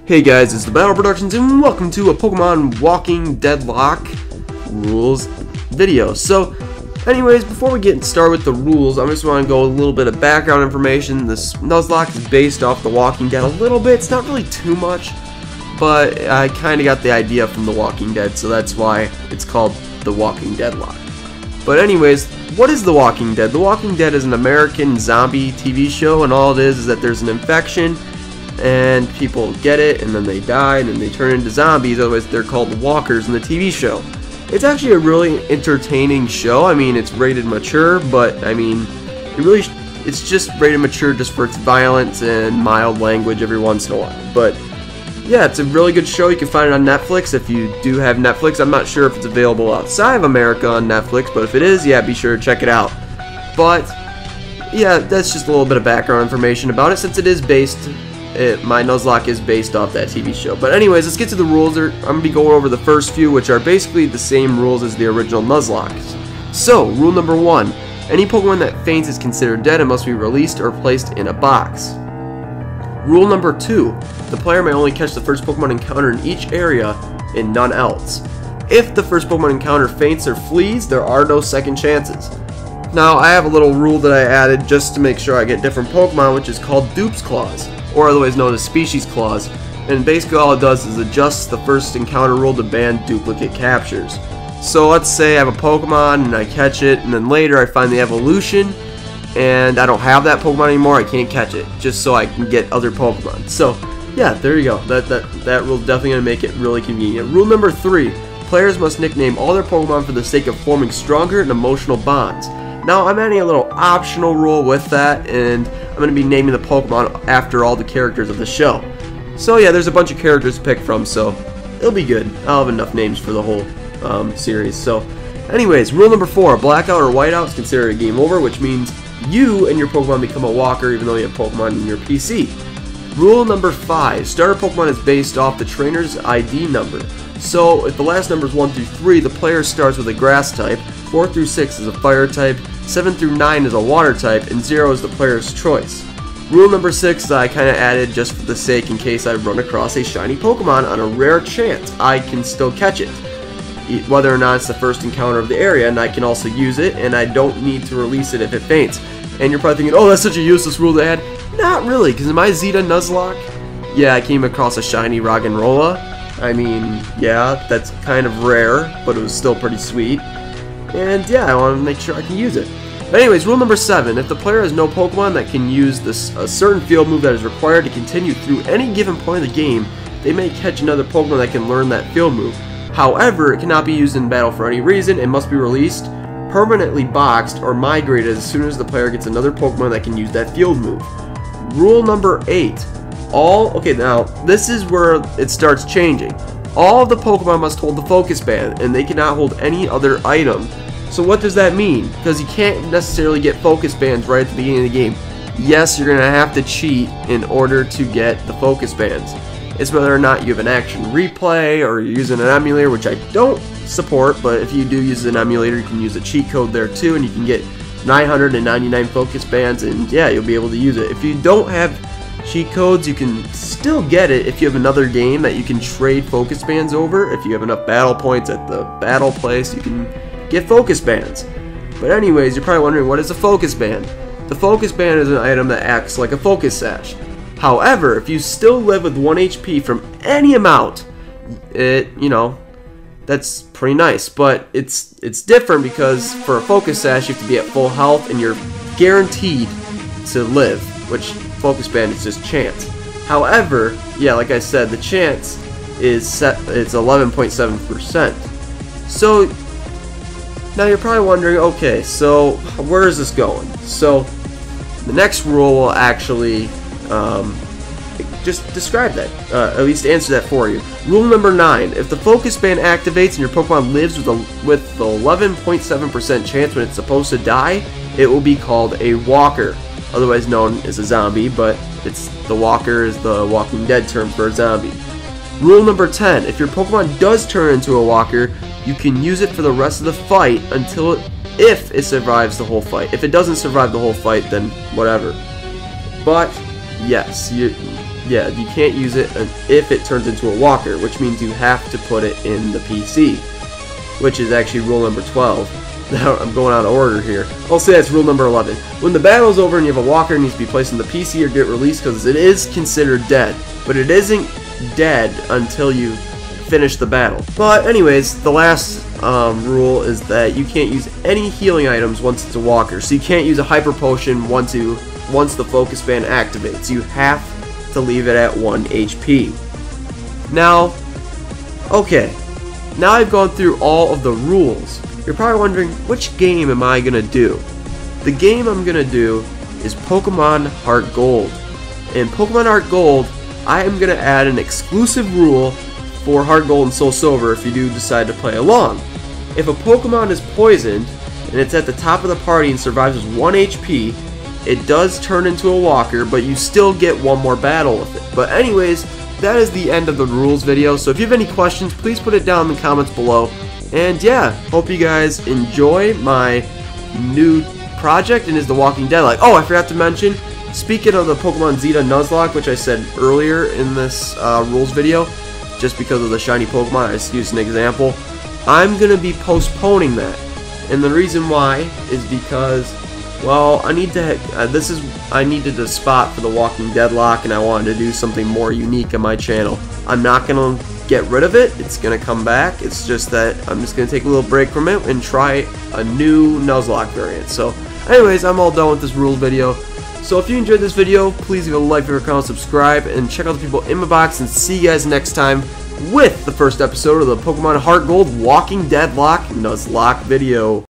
Hey guys, it's the Battle Productions and welcome to a Pokemon Walking Deadlocke rules video. So anyways, before we get started with the rules, I just want to go a little bit of background information. This Nuzlocke is based off The Walking Dead a little bit. It's not really too much, but I kind of got the idea from The Walking Dead, so that's why it's called The Walking Deadlocke. But anyways, what is The Walking Dead? The Walking Dead is an American zombie TV show, and all it is that there's an infection and people get it and then they die and then they turn into zombies. Otherwise they're called walkers in the TV show. It's actually a really entertaining show. I mean, it's rated mature, but I mean, it's just rated mature just for its violence and mild language every once in a while. But yeah, it's a really good show. You can find it on Netflix if you do have Netflix. I'm not sure if it's available outside of America on Netflix, but if it is, yeah, be sure to check it out. But yeah, that's just a little bit of background information about it, since it is based my Nuzlocke is based off that TV show. But anyways, let's get to the rules. I'm going to be going over the first few, which are basically the same rules as the original Nuzlockes. So, rule number 1. Any Pokemon that faints is considered dead and must be released or placed in a box. Rule number 2. The player may only catch the first Pokemon encounter in each area and none else. If the first Pokemon encounter faints or flees, there are no second chances. Now, I have a little rule that I added just to make sure I get different Pokemon, which is called Dupes Clause, or otherwise known as Species Clause, and basically all it does is adjust the first encounter rule to ban duplicate captures. So let's say I have a Pokemon and I catch it, and then later I find the evolution and I don't have that Pokemon anymore. I can't catch it, just so I can get other Pokemon. So yeah, there you go. That rule definitely gonna make it really convenient. Rule number 3: players must nickname all their Pokemon for the sake of forming stronger and emotional bonds. Now, I'm adding a little optional rule with that, and I'm going to be naming the Pokemon after all the characters of the show. So yeah, there's a bunch of characters to pick from, so it'll be good. I'll have enough names for the whole series. So anyways, rule number 4, blackout or whiteout is considered a game over, which means you and your Pokemon become a walker even though you have Pokemon in your PC. Rule number 5, starter Pokemon is based off the trainer's ID number. So if the last number is 1 through 3, the player starts with a grass type, 4 through 6 is a fire type, 7 through 9 is a water type, and 0 is the player's choice. Rule number 6 I kind of added just for the sake in case I run across a shiny Pokemon on a rare chance. I can still catch it, whether or not it's the first encounter of the area, and I can also use it, and I don't need to release it if it faints. And you're probably thinking, oh, that's such a useless rule to add. Not really, because in my Zeta Nuzlocke, yeah, I came across a shiny Roggenrola. I mean, yeah, that's kind of rare, but it was still pretty sweet. And yeah, I want to make sure I can use it. But anyways, rule number 7. If the player has no Pokemon that can use a certain field move that is required to continue through any given point of the game, they may catch another Pokemon that can learn that field move. However, it cannot be used in battle for any reason. It must be released, permanently boxed, or migrated as soon as the player gets another Pokemon that can use that field move. Rule number 8. Okay, now this is where it starts changing. All of the Pokemon must hold the focus band, and they cannot hold any other item. So what does that mean? Because you can't necessarily get focus bands right at the beginning of the game. Yes, you're going to have to cheat in order to get the focus bands. It's whether or not you have an action replay or you're using an emulator, which I don't support, but if you do use an emulator, you can use a cheat code there too, and you can get 999 focus bands, and yeah, you'll be able to use it. If you don't have cheat codes, you can still get it if you have another game that you can trade focus bands over. If you have enough battle points at the battle place, you can get focus bands. But anyways, you're probably wondering, what is a focus band? The focus band is an item that acts like a focus sash. However, if you still live with 1 HP from any amount, that's pretty nice. But it's different because for a focus sash, you have to be at full health and you're guaranteed to live, which focus band is just chance. However, yeah, like I said, the chance is set, it's 11.7%. So now you're probably wondering, okay, so where is this going? So the next rule will actually just describe that, at least answer that for you. Rule number 9: if the focus band activates and your Pokemon lives with the 11.7% chance when it's supposed to die, it will be called a walker, otherwise known as a zombie, but the walker is the Walking Dead term for a zombie. Rule number 10: if your Pokemon does turn into a walker, you can use it for the rest of the fight if it survives the whole fight. If it doesn't survive the whole fight, then whatever. But yes, Yeah, you can't use it if it turns into a walker, which means you have to put it in the PC, which is actually rule number 12. Now, I'm going out of order here. I'll say that's rule number 11. When the battle is over and you have a walker, it needs to be placed in the PC or get released because it is considered dead. But it isn't dead until you finish the battle. But anyways, the last rule is that you can't use any healing items once it's a walker. So you can't use a hyper potion once the focus band activates. You have to leave it at 1 HP. Now, okay. Now I've gone through all of the rules. You're probably wondering, which game am I going to do? The game I'm going to do is Pokemon HeartGold. In Pokemon HeartGold, I am going to add an exclusive rule for HeartGold and Soul Silver if you do decide to play along. If a Pokemon is poisoned, and it's at the top of the party and survives with 1 HP, it does turn into a walker, but you still get one more battle with it. But anyways, that is the end of the rules video, so if you have any questions, please put it down in the comments below. And yeah, hope you guys enjoy my new project, and is the Walking Deadlocke. Oh, I forgot to mention, speaking of the Pokemon Zeta Nuzlocke, which I said earlier in this rules video, just because of the shiny Pokemon, I just used an example, I'm going to be postponing that. And the reason why is because, well, I needed a spot for the Walking Deadlocke, and I wanted to do something more unique on my channel. I'm not going to get rid of it. It's going to come back. It's just that I'm just going to take a little break from it and try a new Nuzlocke variant. So anyways, I'm all done with this rule video. So if you enjoyed this video, please leave a like, favorite, comment, subscribe, and check out the people in my box, and see you guys next time with the first episode of the Pokemon HeartGold Walking Deadlocke Nuzlocke video.